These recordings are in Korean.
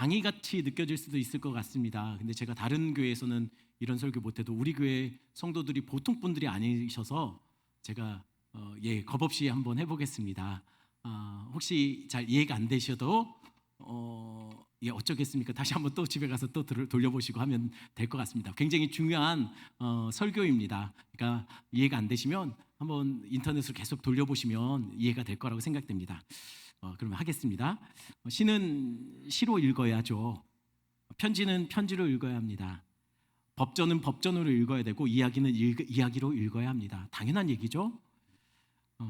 강의같이 느껴질 수도 있을 것 같습니다. 근데 제가 다른 교회에서는 이런 설교 못해도 우리 교회 성도들이 보통 분들이 아니셔서 제가 겁없이 한번 해보겠습니다. 혹시 잘 이해가 안 되셔도 어쩌겠습니까? 다시 한번 또 집에 가서 또 돌려보시고 하면 될 것 같습니다. 굉장히 중요한 설교입니다. 그러니까 이해가 안 되시면 한번 인터넷으로 계속 돌려보시면 이해가 될 거라고 생각됩니다. 그러면 하겠습니다. 시는 시로 읽어야죠. 편지는 편지로 읽어야 합니다. 법전은 법전으로 읽어야 되고 이야기는 이야기로 읽어야 합니다. 당연한 얘기죠.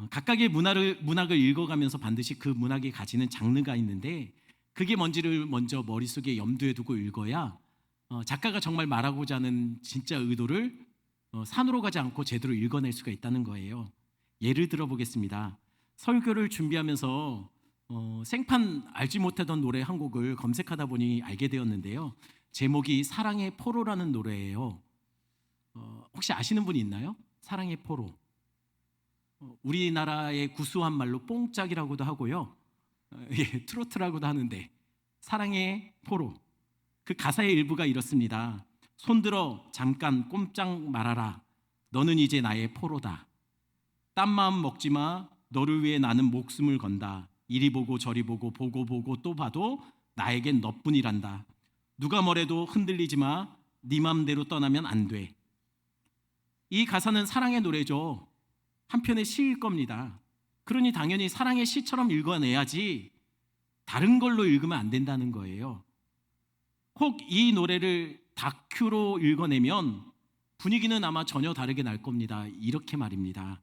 각각의 문학을 읽어가면서 반드시 그 문학이 가지는 장르가 있는데 그게 뭔지를 먼저 머릿속에 염두에 두고 읽어야 작가가 정말 말하고자 하는 진짜 의도를 산으로 가지 않고 제대로 읽어낼 수가 있다는 거예요. 예를 들어 보겠습니다. 설교를 준비하면서 생판 알지 못하던 노래 한 곡을 검색하다 보니 알게 되었는데요. 제목이 사랑의 포로라는 노래예요. 혹시 아시는 분이 있나요? 사랑의 포로. 우리나라의 구수한 말로 뽕짝이라고도 하고요. 트로트라고도 하는데 사랑의 포로. 그 가사의 일부가 이렇습니다. 손들어 잠깐 꼼짝 말아라. 너는 이제 나의 포로다. 딴 마음 먹지 마. 너를 위해 나는 목숨을 건다. 이리 보고 저리 보고 보고 또 봐도 나에겐 너뿐이란다. 누가 뭐래도 흔들리지 마. 네 맘대로 떠나면 안 돼. 이 가사는 사랑의 노래죠. 한편의 시일 겁니다. 그러니 당연히 사랑의 시처럼 읽어내야지 다른 걸로 읽으면 안 된다는 거예요. 혹 이 노래를 다큐로 읽어내면 분위기는 아마 전혀 다르게 날 겁니다. 이렇게 말입니다.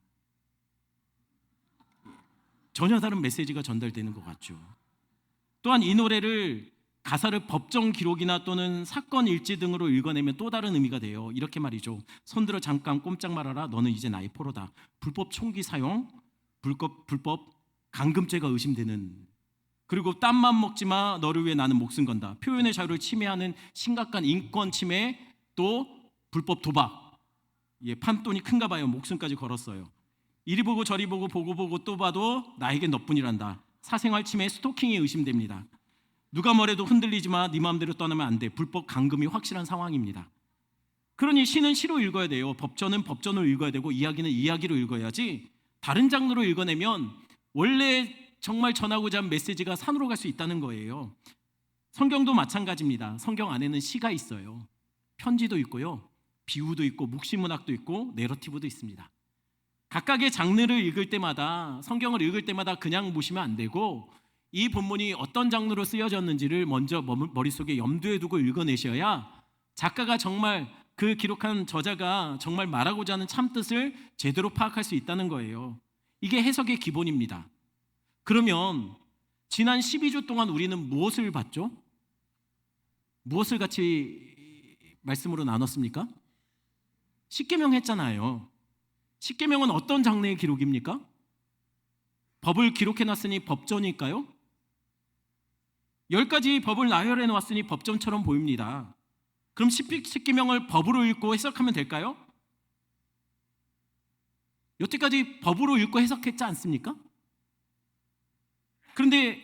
전혀 다른 메시지가 전달되는 것 같죠. 또한 이 노래를 가사를 법정 기록이나 또는 사건 일지 등으로 읽어내면 또 다른 의미가 돼요. 이렇게 말이죠. 손들어 잠깐 꼼짝 말아라. 너는 이제 나의 포로다. 불법 총기 사용, 불법 감금죄가 의심되는, 그리고 딴맘 먹지 마. 너를 위해 나는 목숨 건다. 표현의 자유를 침해하는 심각한 인권 침해, 또 불법 도박. 판돈이 큰가 봐요. 목숨까지 걸었어요. 이리 보고 저리 보고 보고 또 봐도 나에겐 너뿐이란다. 사생활 침해, 스토킹이 의심됩니다. 누가 뭐래도 흔들리지 마. 네 마음대로 떠나면 안 돼. 불법 감금이 확실한 상황입니다. 그러니 시는 시로 읽어야 돼요. 법전은 법전으로 읽어야 되고 이야기는 이야기로 읽어야지 다른 장르로 읽어내면 원래 정말 전하고자 한 메시지가 산으로 갈 수 있다는 거예요. 성경도 마찬가지입니다. 성경 안에는 시가 있어요. 편지도 있고요. 비유도 있고 묵시문학도 있고 내러티브도 있습니다. 각각의 장르를 읽을 때마다, 성경을 읽을 때마다 그냥 보시면 안 되고 이 본문이 어떤 장르로 쓰여졌는지를 먼저 머릿속에 염두에 두고 읽어내셔야 작가가 정말, 그 기록한 저자가 정말 말하고자 하는 참뜻을 제대로 파악할 수 있다는 거예요. 이게 해석의 기본입니다. 그러면 지난 12주 동안 우리는 무엇을 봤죠? 무엇을 같이 말씀으로 나눴습니까? 십계명 했잖아요. 십계명은 어떤 장르의 기록입니까? 법을 기록해놨으니 법전일까요? 10가지 법을 나열해놓았으니 법전처럼 보입니다. 그럼 십계명을 법으로 읽고 해석하면 될까요? 여태까지 법으로 읽고 해석했지 않습니까? 그런데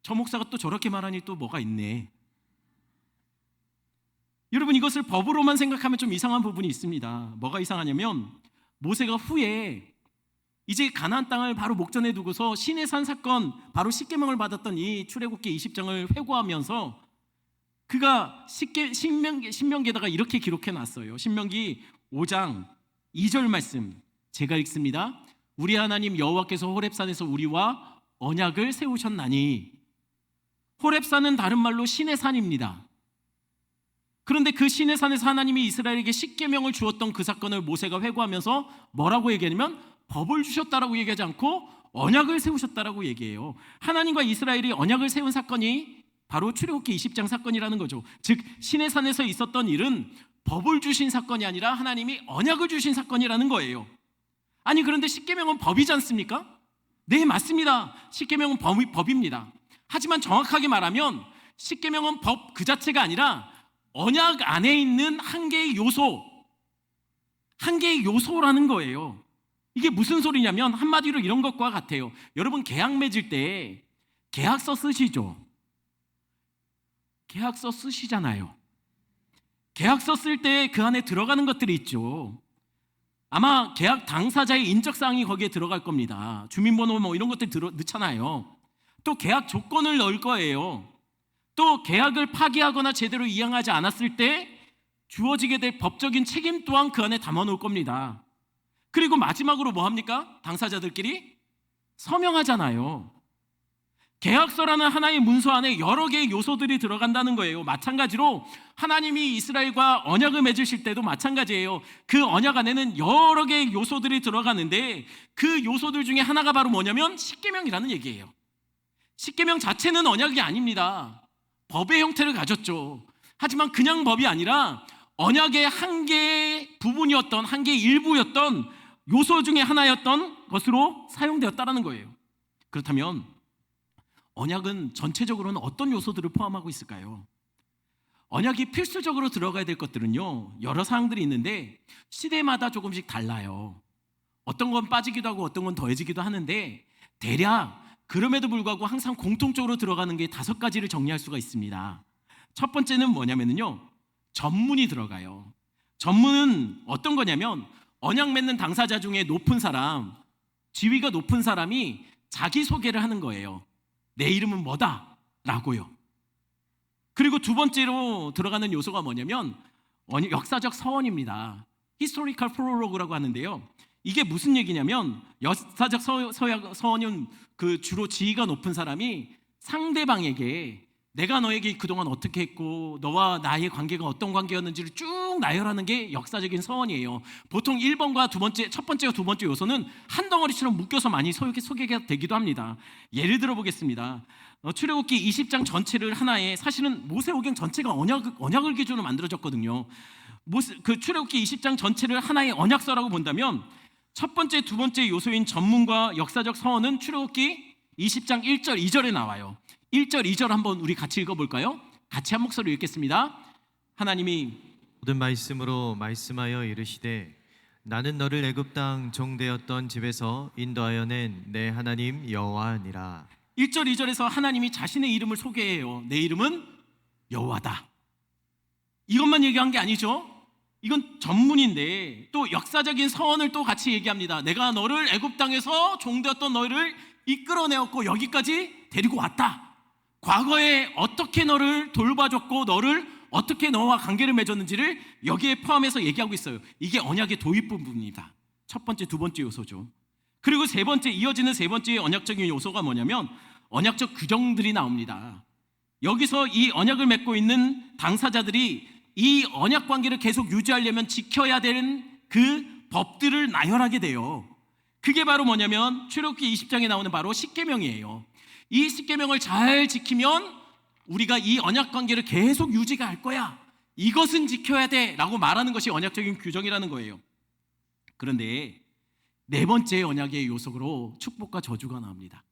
저 목사가 또 저렇게 말하니 또 뭐가 있네. 여러분, 이것을 법으로만 생각하면 좀 이상한 부분이 있습니다. 뭐가 이상하냐면 모세가 후에 이제 가나안 땅을 바로 목전에 두고서 시내산 사건, 바로 십계명을 받았던 이 출애굽기 20장을 회고하면서 그가 신명기에다가 이렇게 기록해놨어요. 신명기 5장 2절 말씀 제가 읽습니다. 우리 하나님 여호와께서 호렙산에서 우리와 언약을 세우셨나니. 호렙산은 다른 말로 신의 산입니다. 그런데 그 신의 산에서 하나님이 이스라엘에게 십계명을 주었던 그 사건을 모세가 회고하면서 뭐라고 얘기하냐면 법을 주셨다라고 얘기하지 않고 언약을 세우셨다라고 얘기해요. 하나님과 이스라엘이 언약을 세운 사건이 바로 출애굽기 20장 사건이라는 거죠. 즉 신의 산에서 있었던 일은 법을 주신 사건이 아니라 하나님이 언약을 주신 사건이라는 거예요. 아니, 그런데 십계명은 법이지 않습니까? 네, 맞습니다. 십계명은 법입니다. 하지만 정확하게 말하면 십계명은 법 그 자체가 아니라 언약 안에 있는 한 개의 요소라는 거예요. 이게 무슨 소리냐면 한마디로 이런 것과 같아요. 여러분, 계약 맺을 때 계약서 쓰시죠? 계약서 쓰시잖아요. 계약서 쓸 때 그 안에 들어가는 것들이 있죠. 아마 계약 당사자의 인적사항이 거기에 들어갈 겁니다. 주민번호 뭐 이런 것들 넣잖아요. 또 계약 조건을 넣을 거예요. 또 계약을 파기하거나 제대로 이행하지 않았을 때 주어지게 될 법적인 책임 또한 그 안에 담아놓을 겁니다. 그리고 마지막으로 뭐 합니까? 당사자들끼리 서명하잖아요. 계약서라는 하나의 문서 안에 여러 개의 요소들이 들어간다는 거예요. 마찬가지로 하나님이 이스라엘과 언약을 맺으실 때도 마찬가지예요. 그 언약 안에는 여러 개의 요소들이 들어가는데 그 요소들 중에 하나가 바로 뭐냐면 십계명이라는 얘기예요. 십계명 자체는 언약이 아닙니다. 법의 형태를 가졌죠. 하지만 그냥 법이 아니라 언약의 한 개의 부분이었던, 한 개의 일부였던 요소 중에 하나였던 것으로 사용되었다는 거예요. 그렇다면 언약은 전체적으로는 어떤 요소들을 포함하고 있을까요? 언약이 필수적으로 들어가야 될 것들은요, 여러 사항들이 있는데 시대마다 조금씩 달라요. 어떤 건 빠지기도 하고 어떤 건 더해지기도 하는데 대략 그럼에도 불구하고 항상 공통적으로 들어가는 게 5가지를 정리할 수가 있습니다. 첫 번째는 뭐냐면요, 전문이 들어가요. 전문은 어떤 거냐면 언약 맺는 당사자 중에 높은 사람, 지위가 높은 사람이 자기소개를 하는 거예요. 내 이름은 뭐다 라고요. 그리고 두 번째로 들어가는 요소가 뭐냐면 역사적 서원입니다. Historical Prologue라고 하는데요, 이게 무슨 얘기냐면 역사적 서원은 그 주로 지위가 높은 사람이 상대방에게 내가 너에게 그동안 어떻게 했고 너와 나의 관계가 어떤 관계였는지를 쭉 나열하는 게 역사적인 서원이에요. 보통 1번과 첫 번째와 두 번째 요소는 한 덩어리처럼 묶여서 많이 소개가 되기도 합니다. 예를 들어 보겠습니다. 출애굽기 20장 전체를 하나의, 사실은 모세오경 전체가 언약을 기준으로 만들어졌거든요. 그 출애굽기 20장 전체를 하나의 언약서라고 본다면 첫 번째, 두 번째 요소인 전문과 역사적 서원은 출애굽기 20장 1절, 2절에 나와요. 1절, 2절 한번 우리 같이 읽어볼까요? 같이 한 목소리로 읽겠습니다. 하나님이 모든 말씀으로 말씀하여 이르시되 나는 너를 애굽 땅 종되었던 집에서 인도하여 낸 내 하나님 여호와니라. 1절, 2절에서 하나님이 자신의 이름을 소개해요. 내 이름은 여호와다. 이것만 얘기한 게 아니죠. 이건 전문인데 또 역사적인 서원을 또 같이 얘기합니다. 내가 너를 애굽 땅에서 종되었던 너를 이끌어내었고 여기까지 데리고 왔다. 과거에 어떻게 너를 돌봐줬고 너를 어떻게 너와 관계를 맺었는지를 여기에 포함해서 얘기하고 있어요. 이게 언약의 도입 부분입니다. 첫 번째, 두 번째 요소죠. 그리고 세 번째, 이어지는 세 번째 언약적인 요소가 뭐냐면 언약적 규정들이 나옵니다. 여기서 이 언약을 맺고 있는 당사자들이 이 언약 관계를 계속 유지하려면 지켜야 되는 그 법들을 나열하게 돼요. 그게 바로 뭐냐면 출애굽기 20장에 나오는 바로 십계명이에요. 이 십계명을 잘 지키면 우리가 이 언약 관계를 계속 유지가 할 거야. 이것은 지켜야 돼 라고 말하는 것이 언약적인 규정이라는 거예요. 그런데 네 번째 언약의 요소로 축복과 저주가 나옵니다.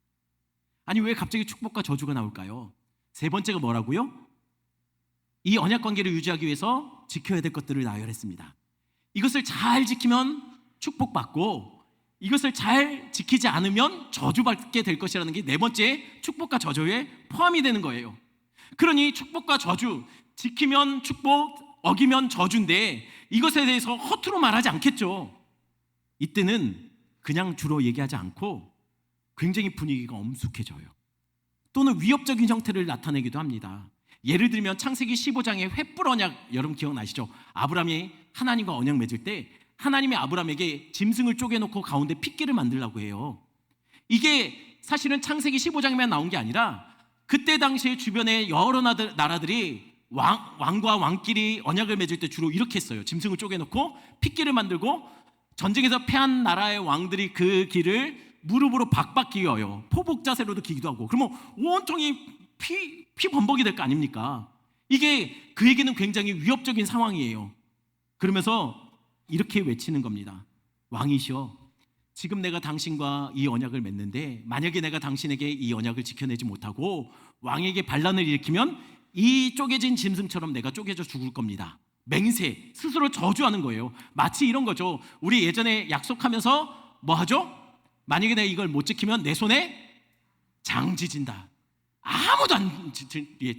아니 왜 갑자기 축복과 저주가 나올까요? 세 번째가 뭐라고요? 이 언약 관계를 유지하기 위해서 지켜야 될 것들을 나열했습니다. 이것을 잘 지키면 축복받고 이것을 잘 지키지 않으면 저주받게 될 것이라는 게 네 번째 축복과 저주에 포함이 되는 거예요. 그러니 축복과 저주, 지키면 축복, 어기면 저주인데 이것에 대해서 허투루 말하지 않겠죠. 이때는 그냥 주로 얘기하지 않고 굉장히 분위기가 엄숙해져요. 또는 위협적인 형태를 나타내기도 합니다. 예를 들면 창세기 15장의 횃불 언약, 여러분 기억나시죠? 아브라함이 하나님과 언약 맺을 때 하나님이 아브라함에게 짐승을 쪼개놓고 가운데 핏길을 만들라고 해요. 이게 사실은 창세기 15장에만 나온 게 아니라 그때 당시에 주변에 여러 나라들이 왕과 왕끼리 언약을 맺을 때 주로 이렇게 했어요. 짐승을 쪼개놓고 핏길을 만들고 전쟁에서 패한 나라의 왕들이 그 길을 무릎으로 박박 기어요. 포복 자세로도 기기도 하고. 그러면 온통이 피 범벅이 될 거 아닙니까? 이게 그에게는 굉장히 위협적인 상황이에요. 그러면서 이렇게 외치는 겁니다. 왕이시여, 지금 내가 당신과 이 언약을 맺는데 만약에 내가 당신에게 이 언약을 지켜내지 못하고 왕에게 반란을 일으키면 이 쪼개진 짐승처럼 내가 쪼개져 죽을 겁니다. 맹세, 스스로 저주하는 거예요. 마치 이런 거죠. 우리 예전에 약속하면서 뭐 하죠? 만약에 내가 이걸 못 지키면 내 손에 장지진다. 아무도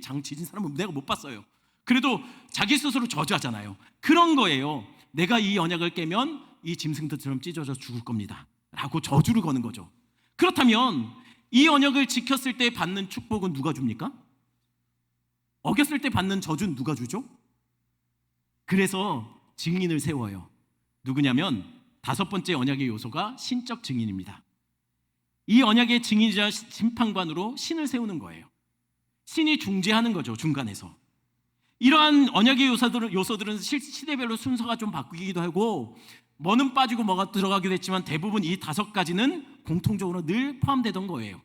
장 지진 사람은 내가 못 봤어요. 그래도 자기 스스로 저주하잖아요. 그런 거예요. 내가 이 언약을 깨면 이 짐승들처럼 찢어져 죽을 겁니다 라고 저주를 거는 거죠. 그렇다면 이 언약을 지켰을 때 받는 축복은 누가 줍니까? 어겼을 때 받는 저주는 누가 주죠? 그래서 증인을 세워요. 누구냐면 5번째 언약의 요소가 신적 증인입니다. 이 언약의 증인이자 심판관으로 신을 세우는 거예요. 신이 중재하는 거죠, 중간에서. 이러한 언약의 요소들은 시대별로 순서가 좀 바뀌기도 하고 뭐는 빠지고 뭐가 들어가기도 했지만 대부분 이 5가지는 공통적으로 늘 포함되던 거예요.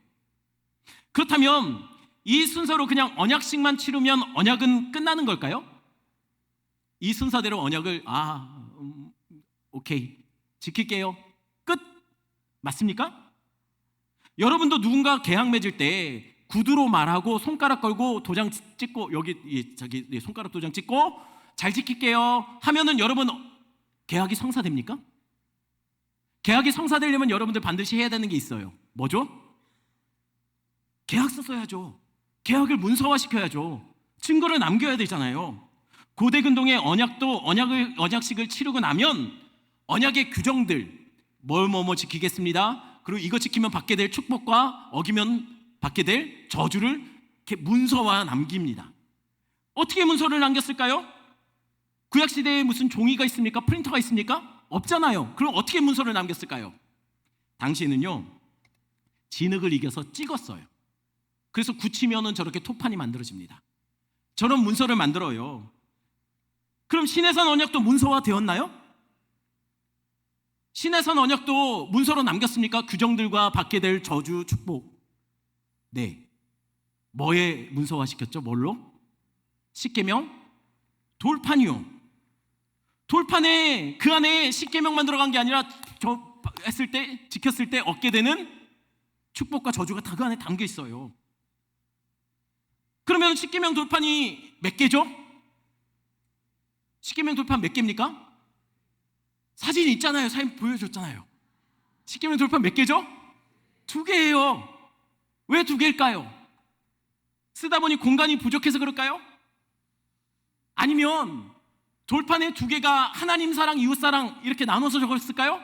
그렇다면 이 순서로 그냥 언약식만 치르면 언약은 끝나는 걸까요? 이 순서대로 언약을 오케이 지킬게요 끝 맞습니까? 여러분도 누군가 계약 맺을 때 구두로 말하고 손가락 걸고 도장 찍고 여기 손가락 도장 찍고 잘 지킬게요 하면은 여러분 계약이 성사됩니까? 계약이 성사되려면 여러분들 반드시 해야 되는 게 있어요. 뭐죠? 계약서 써야죠. 계약을 문서화시켜야죠. 증거를 남겨야 되잖아요. 고대 근동의 언약식을 치르고 나면 언약의 규정들 뭐뭐 지키겠습니다. 그리고 이거 지키면 받게 될 축복과 어기면 받게 될 저주를 이렇게 문서화 남깁니다. 어떻게 문서를 남겼을까요? 구약 시대에 무슨 종이가 있습니까? 프린터가 있습니까? 없잖아요. 그럼 어떻게 문서를 남겼을까요? 당시에는요 진흙을 이겨서 찍었어요. 그래서 굳히면은 저렇게 토판이 만들어집니다. 저런 문서를 만들어요. 그럼 신해산 언약도 문서화 되었나요? 신해산 언약도 문서로 남겼습니까? 규정들과 받게 될 저주, 축복. 네. 뭐에 문서화 시켰죠? 뭘로? 십계명? 돌판이요. 돌판에 그 안에 십계명만 들어간 게 아니라 지켰을 때 얻게 되는 축복과 저주가 다 그 안에 담겨 있어요. 그러면 십계명 돌판이 몇 개죠? 십계명 돌판 몇 개입니까? 사진이 있잖아요. 사진 보여줬잖아요. 십계명 돌판 몇 개죠? 2개예요. 왜 2개일까요? 쓰다 보니 공간이 부족해서 그럴까요? 아니면 돌판에 2개가 하나님 사랑, 이웃 사랑 이렇게 나눠서 적었을까요?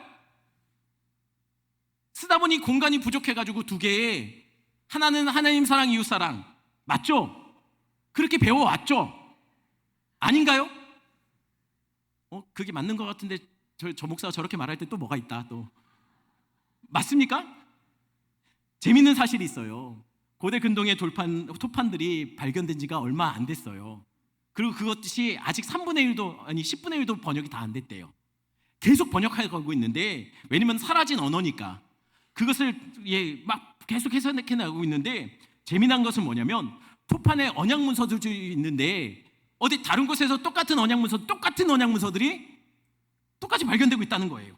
쓰다 보니 공간이 부족해가지고 2개에 하나는 하나님 사랑, 이웃 사랑 맞죠? 그렇게 배워왔죠? 아닌가요? 그게 맞는 것 같은데 저 목사가 저렇게 말할 때 또 뭐가 있다 또 맞습니까? 재밌는 사실이 있어요. 고대 근동의 토판들이 발견된 지가 얼마 안 됐어요. 그리고 그것이 아직 3분의 1도 아니 10분의 1도 번역이 다 안 됐대요. 계속 번역하고 있는데 왜냐면 사라진 언어니까 그것을 막 계속 해석해나가고 있는데 재미난 것은 뭐냐면 토판에 언약 문서들이 있는데 어디 다른 곳에서 똑같은 언약 문서들이 똑같이 발견되고 있다는 거예요.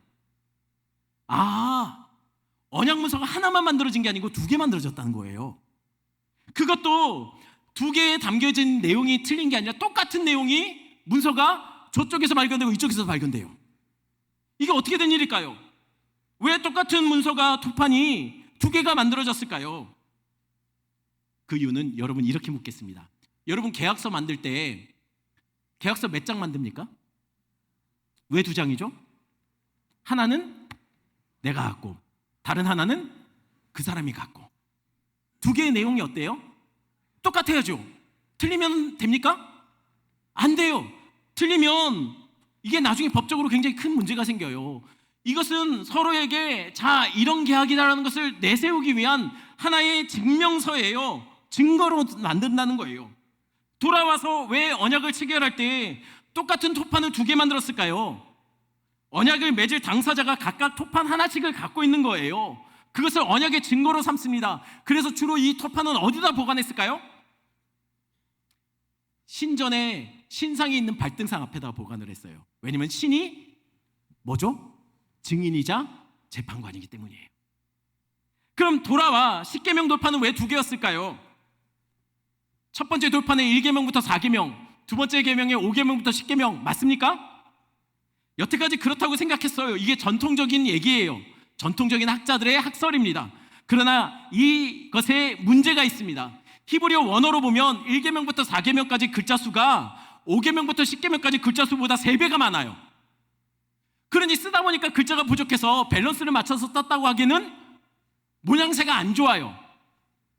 언약 문서가 하나만 만들어진 게 아니고 2개 만들어졌다는 거예요. 그것도 2개에 담겨진 내용이 틀린 게 아니라 똑같은 내용이 문서가 저쪽에서 발견되고 이쪽에서 발견돼요. 이게 어떻게 된 일일까요? 왜 똑같은 문서가 토판이 2개가 만들어졌을까요? 그 이유는 여러분 이렇게 묻겠습니다. 여러분 계약서 만들 때 계약서 몇 장 만듭니까? 왜 2장이죠? 하나는 내가 갖고 다른 하나는 그 사람이 갖고 2개의 내용이 어때요? 똑같아야죠. 틀리면 됩니까? 안 돼요. 틀리면 이게 나중에 법적으로 굉장히 큰 문제가 생겨요. 이것은 서로에게 이런 계약이다라는 것을 내세우기 위한 하나의 증명서예요. 증거로 만든다는 거예요. 돌아와서 왜 언약을 체결할 때 똑같은 토판을 2개 만들었을까요? 언약을 맺을 당사자가 각각 토판 하나씩을 갖고 있는 거예요. 그것을 언약의 증거로 삼습니다. 그래서 주로 이 토판은 어디다 보관했을까요? 신전에 신상이 있는 발등상 앞에다 보관을 했어요. 왜냐하면 신이 뭐죠? 증인이자 재판관이기 때문이에요. 그럼 돌아와 십계명 돌판은 왜 2개였을까요? 첫 번째 돌판에 1계명부터 4계명, 두 번째 계명에 5계명부터 10계명 맞습니까? 여태까지 그렇다고 생각했어요. 이게 전통적인 얘기예요. 전통적인 학자들의 학설입니다. 그러나 이것에 문제가 있습니다. 히브리어 원어로 보면 1계명부터 4계명까지 글자 수가 5계명부터 10계명까지 글자 수보다 3배가 많아요. 그러니 쓰다 보니까 글자가 부족해서 밸런스를 맞춰서 썼다고 하기에는 모양새가 안 좋아요.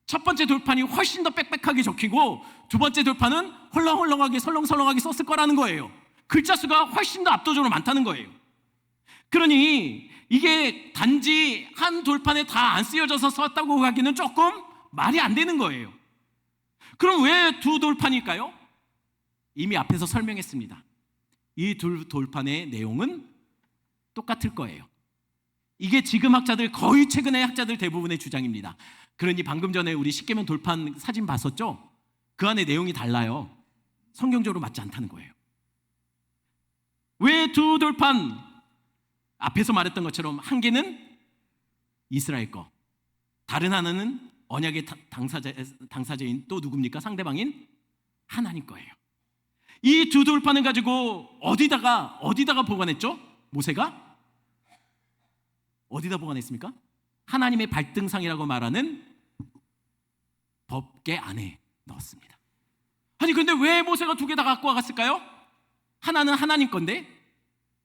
첫 번째 돌판이 훨씬 더 빽빽하게 적히고 두 번째 돌판은 헐렁헐렁하게 설렁설렁하게 썼을 거라는 거예요. 글자 수가 훨씬 더 압도적으로 많다는 거예요. 그러니 이게 단지 한 돌판에 다 안 쓰여져서 썼다고 하기는 조금 말이 안 되는 거예요. 그럼 왜 두 돌판일까요? 이미 앞에서 설명했습니다. 이 두 돌판의 내용은 똑같을 거예요. 이게 지금 학자들, 거의 최근의 학자들 대부분의 주장입니다. 그러니 방금 전에 우리 십계명 돌판 사진 봤었죠? 그 안에 내용이 달라요. 성경적으로 맞지 않다는 거예요. 왜 두 돌판? 앞에서 말했던 것처럼 한 개는 이스라엘 거, 다른 하나는 언약의 당사자인 또 누굽니까? 상대방인 하나님 거예요. 이 두 돌판을 가지고 어디다가 보관했죠? 모세가 어디다 보관했습니까? 하나님의 발등상이라고 말하는 법궤 안에 넣었습니다. 아니 근데 왜 모세가 두 개 다 갖고 와갔을까요? 하나는 하나님 건데,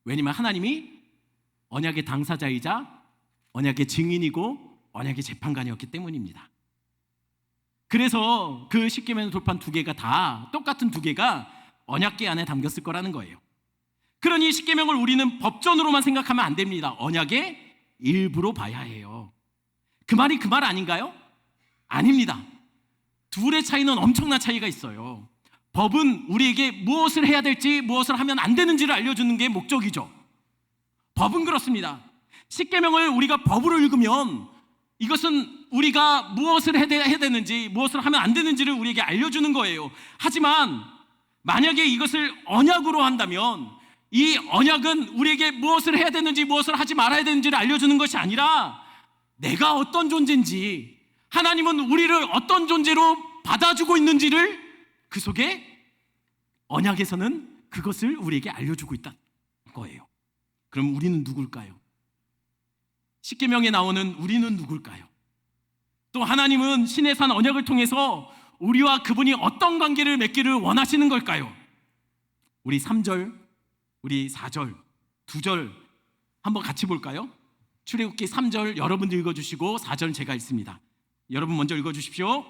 왜냐면 하나님이 언약의 당사자이자 언약의 증인이고 언약의 재판관이었기 때문입니다. 그래서 그 십계명 돌판 두 개가 다 똑같은 두 개가 언약궤 안에 담겼을 거라는 거예요. 그러니 십계명을 우리는 법전으로만 생각하면 안 됩니다. 언약의 일부로 봐야 해요. 그 말이 그 말 아닌가요? 아닙니다. 둘의 차이는 엄청난 차이가 있어요. 법은 우리에게 무엇을 해야 될지, 무엇을 하면 안 되는지를 알려주는 게 목적이죠. 법은 그렇습니다. 십계명을 우리가 법으로 읽으면 이것은 우리가 무엇을 해야 되는지, 무엇을 하면 안 되는지를 우리에게 알려주는 거예요. 하지만 만약에 이것을 언약으로 한다면 이 언약은 우리에게 무엇을 해야 되는지, 무엇을 하지 말아야 되는지를 알려주는 것이 아니라 내가 어떤 존재인지, 하나님은 우리를 어떤 존재로 받아주고 있는지를 그 속에 언약에서는 그것을 우리에게 알려주고 있다는 거예요. 그럼 우리는 누굴까요? 십계명에 나오는 우리는 누굴까요? 또 하나님은 신의 산 언약을 통해서 우리와 그분이 어떤 관계를 맺기를 원하시는 걸까요? 우리 3절, 우리 4절, 2절 한번 같이 볼까요? 출애굽기 3절 여러분들 읽어주시고 4절 제가 읽습니다. 여러분 먼저 읽어주십시오.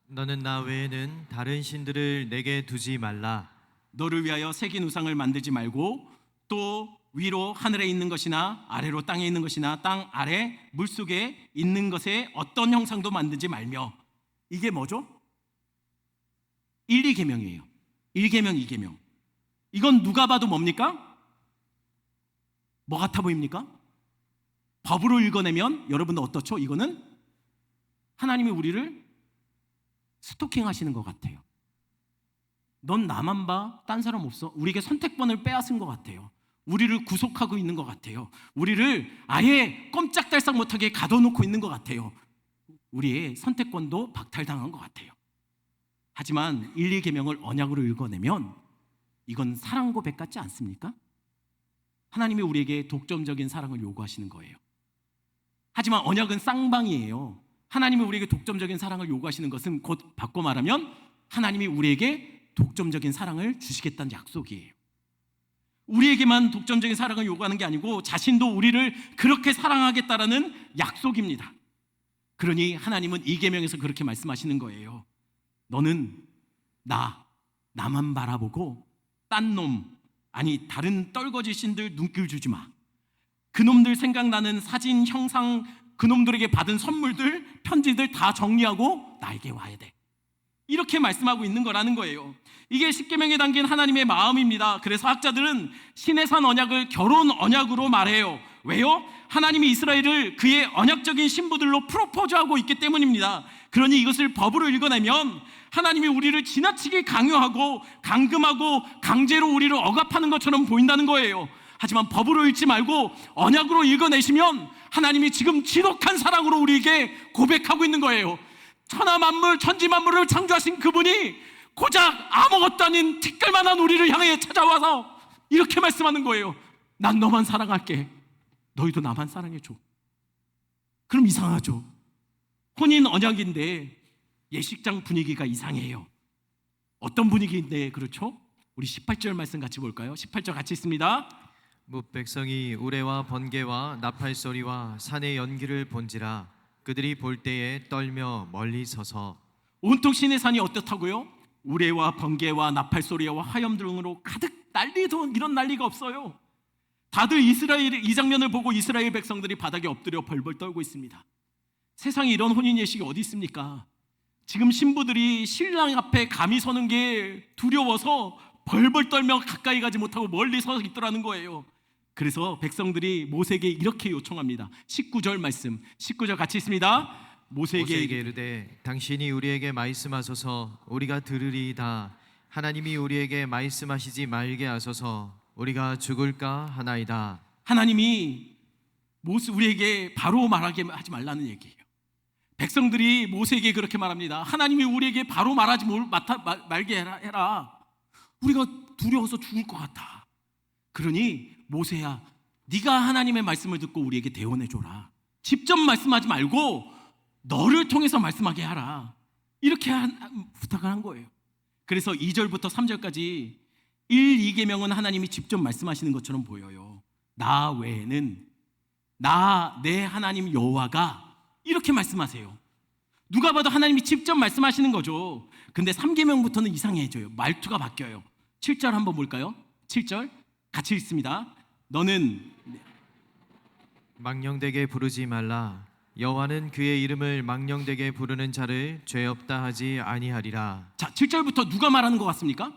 너는 나 외에는 다른 신들을 내게 두지 말라. 너를 위하여 새긴 우상을 만들지 말고 또 위로 하늘에 있는 것이나 아래로 땅에 있는 것이나 땅 아래 물속에 있는 것에 어떤 형상도 만들지 말며. 이게 뭐죠? 1, 2계명이에요. 1계명, 2계명. 이건 누가 봐도 뭡니까? 뭐 같아 보입니까? 법으로 읽어내면 여러분들 어떻죠? 이거는 하나님이 우리를 스토킹 하시는 것 같아요. 넌 나만 봐, 딴 사람 없어. 우리에게 선택권을 빼앗은 것 같아요. 우리를 구속하고 있는 것 같아요. 우리를 아예 꼼짝달싹 못하게 가둬놓고 있는 것 같아요. 우리의 선택권도 박탈당한 것 같아요. 하지만 1, 2계명을 언약으로 읽어내면 이건 사랑 고백 같지 않습니까? 하나님이 우리에게 독점적인 사랑을 요구하시는 거예요. 하지만 언약은 쌍방이에요. 하나님이 우리에게 독점적인 사랑을 요구하시는 것은 곧 바꿔 말하면 하나님이 우리에게 독점적인 사랑을 주시겠다는 약속이에요. 우리에게만 독점적인 사랑을 요구하는 게 아니고 자신도 우리를 그렇게 사랑하겠다라는 약속입니다. 그러니 하나님은 이 계명에서 그렇게 말씀하시는 거예요. 너는 나만 바라보고 딴 놈, 아니 다른 떨거지 신들 눈길 주지 마. 그놈들 생각나는 사진, 형상, 그놈들에게 받은 선물들, 편지들 다 정리하고 나에게 와야 돼. 이렇게 말씀하고 있는 거라는 거예요. 이게 십계명에 담긴 하나님의 마음입니다. 그래서 학자들은 신의 산 언약을 결혼 언약으로 말해요. 왜요? 하나님이 이스라엘을 그의 언약적인 신부들로 프로포즈하고 있기 때문입니다. 그러니 이것을 법으로 읽어내면 하나님이 우리를 지나치게 강요하고 감금하고 강제로 우리를 억압하는 것처럼 보인다는 거예요. 하지만 법으로 읽지 말고 언약으로 읽어내시면 하나님이 지금 지독한 사랑으로 우리에게 고백하고 있는 거예요. 천하만물 천지만물을 창조하신 그분이 고작 아무것도 아닌 티끌만한 우리를 향해 찾아와서 이렇게 말씀하는 거예요. 난 너만 사랑할게. 너희도 나만 사랑해줘. 그럼 이상하죠. 혼인 언약인데 예식장 분위기가 이상해요. 어떤 분위기인데 그렇죠? 우리 18절 말씀 같이 볼까요? 18절 같이 있습니다. 뭇 백성이 우레와 번개와 나팔 소리와 산의 연기를 본지라 그들이 볼 때에 떨며 멀리 서서. 온통 시내 산이 어떻다고요? 우레와 번개와 나팔 소리와 화염 등으로 가득 난리도 이런 난리가 없어요. 다들 이 장면을 보고 이스라엘 백성들이 바닥에 엎드려 벌벌 떨고 있습니다. 세상에 이런 혼인 예식이 어디 있습니까? 지금 신부들이 신랑 앞에 감히 서는 게 두려워서 벌벌 떨며 가까이 가지 못하고 멀리 서 있더라는 거예요. 그래서 백성들이 모세에게 이렇게 요청합니다. 19절 말씀, 19절 같이 있습니다. 모세에게 이르되 당신이 우리에게 말씀하소서 우리가 들으리이다. 하나님이 우리에게 말씀하시지 말게 하소서 우리가 죽을까 하나이다. 하나님이 우리에게 바로 말하게 하지 말라는 얘기예요. 백성들이 모세에게 그렇게 말합니다. 하나님이 우리에게 바로 말하지 말게 해라. 우리가 두려워서 죽을 것 같아. 그러니 모세야, 네가 하나님의 말씀을 듣고 우리에게 대언해 줘라. 직접 말씀하지 말고 너를 통해서 말씀하게 하라. 이렇게 부탁을 한 거예요. 그래서 2절부터 3절까지 2계명은 하나님이 직접 말씀하시는 것처럼 보여요. 나 외에는 내 하나님 여호와가 이렇게 말씀하세요. 누가 봐도 하나님이 직접 말씀하시는 거죠. 근데 3계명부터는 이상해져요. 말투가 바뀌어요. 7절 한번 볼까요? 7절 같이 읽습니다. 너는 망령되게 부르지 말라. 여호와는 그의 이름을 망령되게 부르는 자를 죄 없다 하지 아니하리라. 자, 7절부터 누가 말하는 것 같습니까?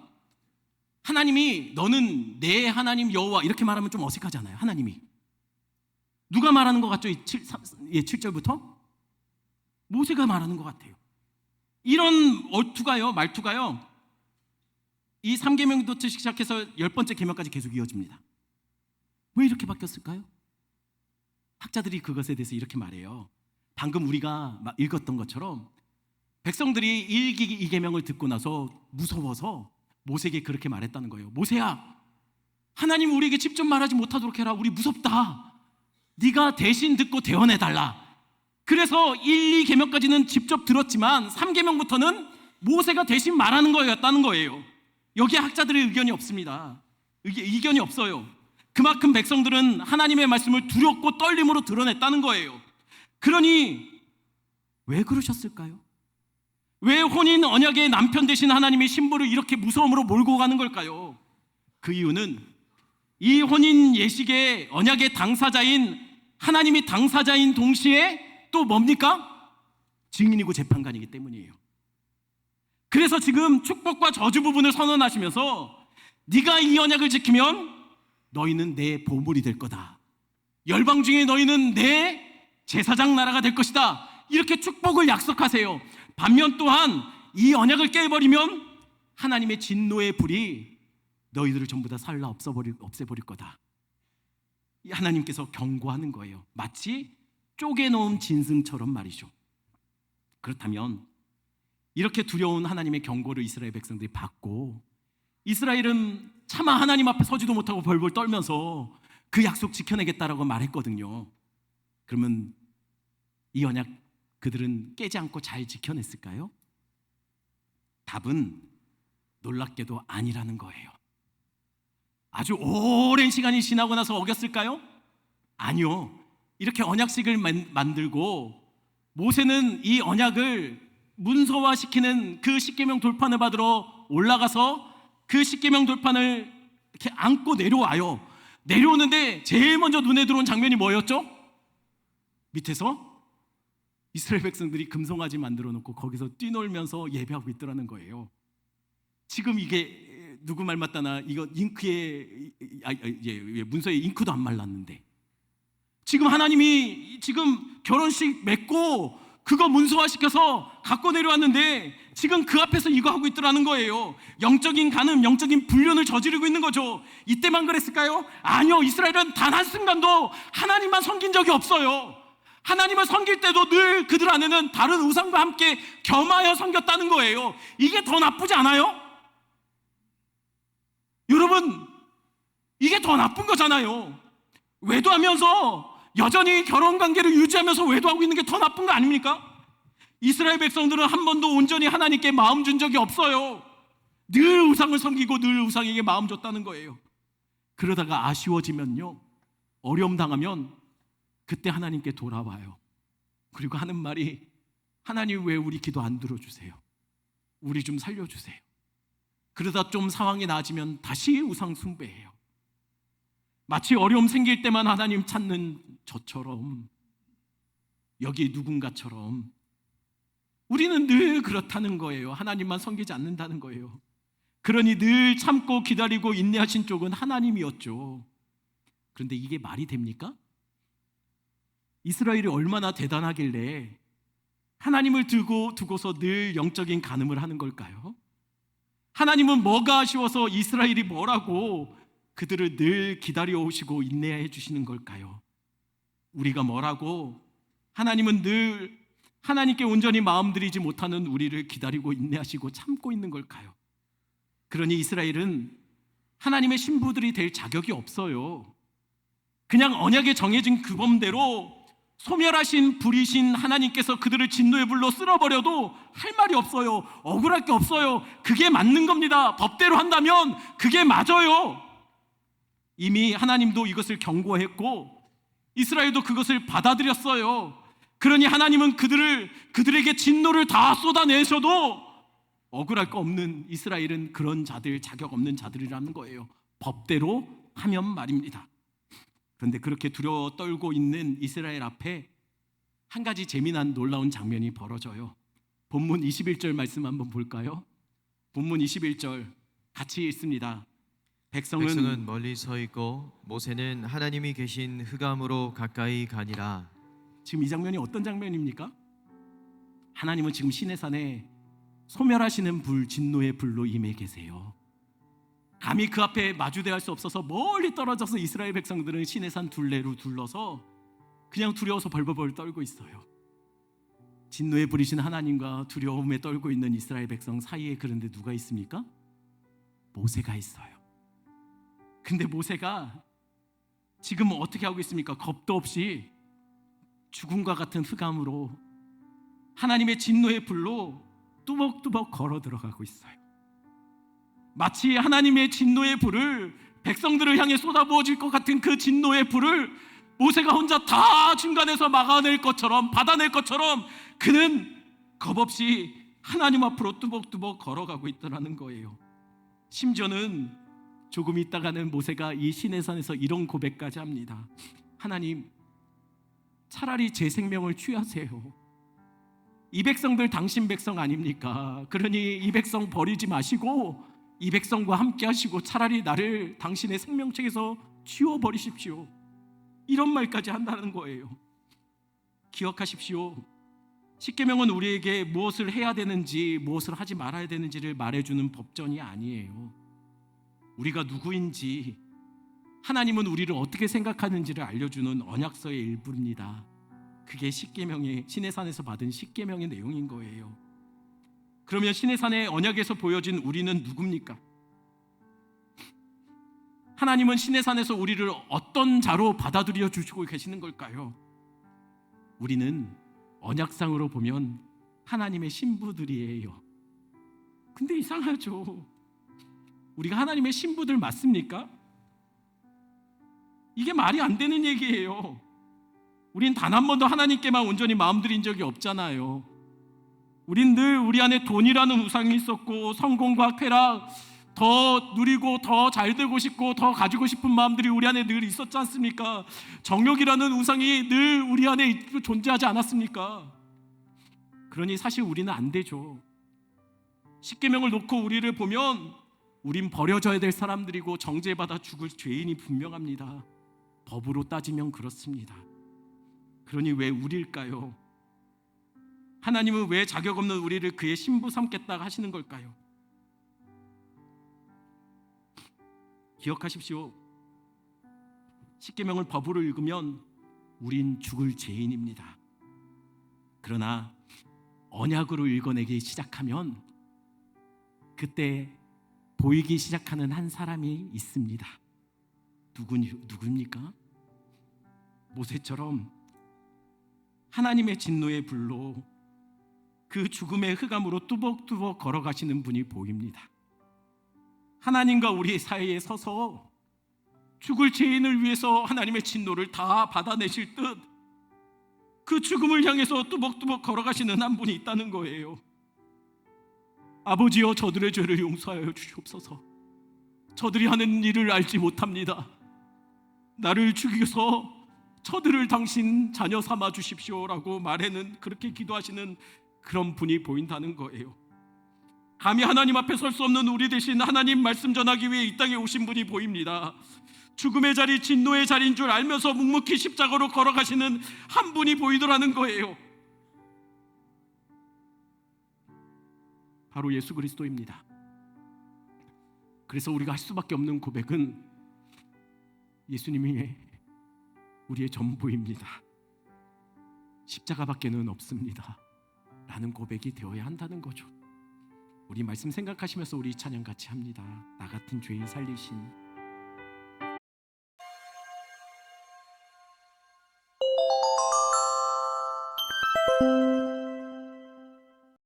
하나님이 너는 내 하나님 여호와 이렇게 말하면 좀 어색하잖아요. 하나님이 누가 말하는 것 같죠? 7절부터 모세가 말하는 것 같아요. 이런 말투가요. 이 3계명부터 시작해서 10번째 계명까지 계속 이어집니다. 왜 이렇게 바뀌었을까요? 학자들이 그것에 대해서 이렇게 말해요. 방금 우리가 읽었던 것처럼 백성들이 2계명을 듣고 나서 무서워서 모세에게 그렇게 말했다는 거예요. 모세야, 하나님 우리에게 직접 말하지 못하도록 해라. 우리 무섭다. 네가 대신 듣고 대언해달라. 그래서 1, 2계명까지는 직접 들었지만 3계명부터는 모세가 대신 말하는 거였다는 거예요. 여기에 학자들의 의견이 없습니다. 의견이 없어요. 그만큼 백성들은 하나님의 말씀을 두렵고 떨림으로 드러냈다는 거예요. 그러니 왜 그러셨을까요? 왜 혼인 언약의 남편 되신 하나님의 신부를 이렇게 무서움으로 몰고 가는 걸까요? 그 이유는 이 혼인 예식의 언약의 당사자인 하나님이 당사자인 동시에 또 뭡니까? 증인이고 재판관이기 때문이에요. 그래서 지금 축복과 저주 부분을 선언하시면서 네가 이 언약을 지키면 너희는 내 보물이 될 거다. 열방 중에 너희는 내 제사장 나라가 될 것이다. 이렇게 축복을 약속하세요. 반면 또한 이 언약을 깨버리면 하나님의 진노의 불이 너희들을 전부 다 살라 없애버릴 거다. 하나님께서 경고하는 거예요. 마치 쪼개놓은 짐승처럼 말이죠. 그렇다면 이렇게 두려운 하나님의 경고를 이스라엘 백성들이 받고 이스라엘은 차마 하나님 앞에 서지도 못하고 벌벌 떨면서 그 약속 지켜내겠다라고 말했거든요. 그러면 이 언약 그들은 깨지 않고 잘 지켜냈을까요? 답은 놀랍게도 아니라는 거예요. 아주 오랜 시간이 지나고 나서 어겼을까요? 아니요. 이렇게 언약식을 만들고 모세는 이 언약을 문서화시키는 그 십계명 돌판을 받으러 올라가서 그 십계명 돌판을 이렇게 안고 내려와요. 내려오는데 제일 먼저 눈에 들어온 장면이 뭐였죠? 밑에서 이스라엘 백성들이 금송아지 만들어 놓고 거기서 뛰놀면서 예배하고 있더라는 거예요. 지금 이게 누구 말 맞다나 이거 문서에 잉크도 안 말랐는데 지금 하나님이 지금 결혼식 맺고 그거 문서화시켜서 갖고 내려왔는데 지금 그 앞에서 이거 하고 있더라는 거예요. 영적인 간음, 영적인 불륜을 저지르고 있는 거죠. 이때만 그랬을까요? 아니요. 이스라엘은 단 한순간도 하나님만 섬긴 적이 없어요. 하나님을 섬길 때도 늘 그들 안에는 다른 우상과 함께 겸하여 섬겼다는 거예요. 이게 더 나쁘지 않아요? 여러분, 이게 더 나쁜 거잖아요. 외도하면서 여전히 결혼관계를 유지하면서 외도하고 있는 게 더 나쁜 거 아닙니까? 이스라엘 백성들은 한 번도 온전히 하나님께 마음 준 적이 없어요. 늘 우상을 섬기고 늘 우상에게 마음 줬다는 거예요. 그러다가 아쉬워지면요, 어려움 당하면 그때 하나님께 돌아와요. 그리고 하는 말이, 하나님 왜 우리 기도 안 들어주세요? 우리 좀 살려주세요. 그러다 좀 상황이 나아지면 다시 우상 숭배해요. 마치 어려움 생길 때만 하나님 찾는 저처럼, 여기 누군가처럼 우리는 늘 그렇다는 거예요. 하나님만 섬기지 않는다는 거예요. 그러니 늘 참고 기다리고 인내하신 쪽은 하나님이었죠. 그런데 이게 말이 됩니까? 이스라엘이 얼마나 대단하길래 하나님을 두고서 늘 영적인 간음을 하는 걸까요? 하나님은 뭐가 아쉬워서 이스라엘이 뭐라고 그들을 늘 기다려 오시고 인내해 주시는 걸까요? 우리가 뭐라고 하나님은 늘 하나님께 온전히 마음 들이지 못하는 우리를 기다리고 인내하시고 참고 있는 걸까요? 그러니 이스라엘은 하나님의 신부들이 될 자격이 없어요. 그냥 언약에 정해진 규범대로 소멸하신 불이신 하나님께서 그들을 진노의 불로 쓸어버려도 할 말이 없어요. 억울할 게 없어요. 그게 맞는 겁니다. 법대로 한다면 그게 맞아요. 이미 하나님도 이것을 경고했고 이스라엘도 그것을 받아들였어요. 그러니 하나님은 그들에게 진노를 다 쏟아내셔도 억울할 거 없는 이스라엘은 그런 자들, 자격 없는 자들이라는 거예요. 법대로 하면 말입니다. 그런데 그렇게 두려워 떨고 있는 이스라엘 앞에 한 가지 재미난 놀라운 장면이 벌어져요. 본문 21절 말씀 한번 볼까요? 본문 21절 같이 읽습니다. 백성은 멀리 서 있고 모세는 하나님이 계신 흑암으로 가까이 가니라. 지금 이 장면이 어떤 장면입니까? 하나님은 지금 시내산에 소멸하시는 불, 진노의 불로 임해 계세요. 감히 그 앞에 마주대할 수 없어서 멀리 떨어져서 이스라엘 백성들은 시내산 둘레로 둘러서 그냥 두려워서 벌벌벌 떨고 있어요. 진노에 부리신 하나님과 두려움에 떨고 있는 이스라엘 백성 사이에 그런데 누가 있습니까? 모세가 있어요. 근데 모세가 지금 어떻게 하고 있습니까? 겁도 없이 죽음과 같은 흑암으로 하나님의 진노의 불로 뚜벅뚜벅 걸어 들어가고 있어요. 마치 하나님의 진노의 불을 백성들을 향해 쏟아부어질 것 같은 그 진노의 불을 모세가 혼자 다 중간에서 막아낼 것처럼, 받아낼 것처럼 그는 겁없이 하나님 앞으로 뚜벅뚜벅 걸어가고 있더라는 거예요. 심지어는 조금 있다가는 모세가 이 시내산에서 이런 고백까지 합니다. 하나님, 차라리 제 생명을 취하세요. 이 백성들 당신 백성 아닙니까? 그러니 이 백성 버리지 마시고 이 백성과 함께 하시고 차라리 나를 당신의 생명책에서 치워버리십시오. 이런 말까지 한다는 거예요. 기억하십시오. 십계명은 우리에게 무엇을 해야 되는지 무엇을 하지 말아야 되는지를 말해주는 법전이 아니에요. 우리가 누구인지, 하나님은 우리를 어떻게 생각하는지를 알려주는 언약서의 일부입니다. 그게 십계명의, 시내산에서 받은 십계명의 내용인 거예요. 그러면 시내산의 언약에서 보여진 우리는 누굽니까? 하나님은 시내산에서 우리를 어떤 자로 받아들여 주시고 계시는 걸까요? 우리는 언약상으로 보면 하나님의 신부들이에요. 근데 이상하죠. 우리가 하나님의 신부들 맞습니까? 이게 말이 안 되는 얘기예요. 우린 단 한 번도 하나님께만 온전히 마음 들인 적이 없잖아요. 우린 늘 우리 안에 돈이라는 우상이 있었고 성공과 쾌락, 더 누리고 더 잘 되고 싶고 더 가지고 싶은 마음들이 우리 안에 늘 있었지 않습니까? 정욕이라는 우상이 늘 우리 안에 존재하지 않았습니까? 그러니 사실 우리는 안 되죠. 십계명을 놓고 우리를 보면 우린 버려져야 될 사람들이고 정죄받아 죽을 죄인이 분명합니다. 법으로 따지면 그렇습니다. 그러니 왜 우리일까요? 하나님은 왜 자격 없는 우리를 그의 신부 삼겠다 하시는 걸까요? 기억하십시오. 십계명을 법으로 읽으면 우린 죽을 죄인입니다. 그러나 언약으로 읽어내기 시작하면 그때 보이기 시작하는 한 사람이 있습니다. 누굽니까? 모세처럼 하나님의 진노의 불로 그 죽음의 흑암으로 뚜벅뚜벅 걸어가시는 분이 보입니다. 하나님과 우리 사이에 서서 죽을 죄인을 위해서 하나님의 진노를 다 받아내실 듯 그 죽음을 향해서 뚜벅뚜벅 걸어가시는 한 분이 있다는 거예요. 아버지여, 저들의 죄를 용서하여 주시옵소서. 저들이 하는 일을 알지 못합니다. 나를 죽여서 저들을 당신 자녀 삼아 주십시오라고 말에는 그렇게 기도하시는 그런 분이 보인다는 거예요. 감히 하나님 앞에 설 수 없는 우리 대신 하나님 말씀 전하기 위해 이 땅에 오신 분이 보입니다. 죽음의 자리, 진노의 자리인 줄 알면서 묵묵히 십자가로 걸어가시는 한 분이 보이더라는 거예요. 바로 예수 그리스도입니다. 그래서 우리가 할 수밖에 없는 고백은 예수님이 우리의 전부입니다. 십자가밖에는 없습니다 라는 고백이 되어야 한다는 거죠. 우리 말씀 생각하시면서 우리 찬양 같이 합니다. 나 같은 죄인 살리신